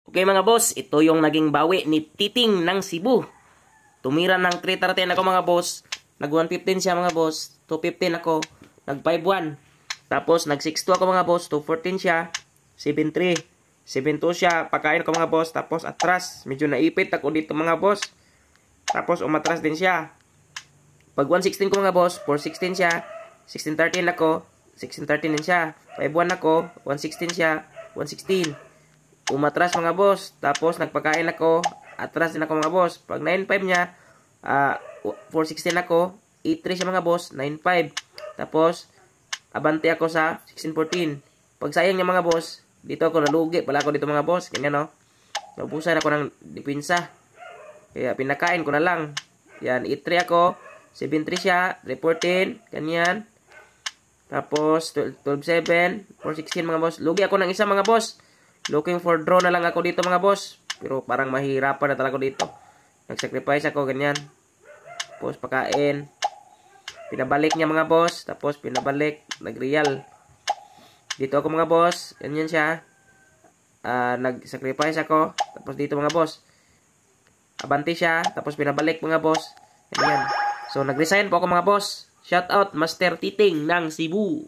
Okay mga boss, ito yung naging bawi ni Titing ng Cebu. Tumira ng 313 ako mga boss. Nag 115 siya mga boss. 215 ako. Nag 51. Tapos nag 62 ako mga boss. 214 siya. 73. 72 siya. Pagkain ko mga boss. Tapos atras. Medyo naipit ako dito mga boss. Tapos umatras din siya. Pag 116 ko mga boss. 416 siya. 1613 ako. 1613 din siya. 51 ako. 116 siya. 116. Umatras mga boss. Tapos nagpakain ako. Atras din ako mga boss. Pag 9.5 niya, 4.16 ako. 8.3 siya mga boss. 9.5. Tapos, abante ako sa 16.14. Pag sayang niya mga boss, dito ako nalugi. Pala ako dito mga boss. Ganyan no. Naubusan ako ng dipinsa. Kaya pinakain ko na lang. Yan, 8.3 ako. 7.3 siya. 3.14. Ganyan. Tapos, 12.7. 4.16 mga boss. Lugi ako ng isa mga boss. Looking for draw na lang ako dito mga boss. Pero parang mahirapan na talaga dito. Nag-sacrifice ako ganyan. Tapos pakain. Pinabalik niya mga boss. Tapos pinabalik. Nag-real. Dito ako mga boss. Ganyan siya. Nag-sacrifice ako. Tapos dito mga boss. Abante siya. Tapos pinabalik mga boss. Ganyan. So nag-resign po ako mga boss. Shout out Master Titing ng Cebu.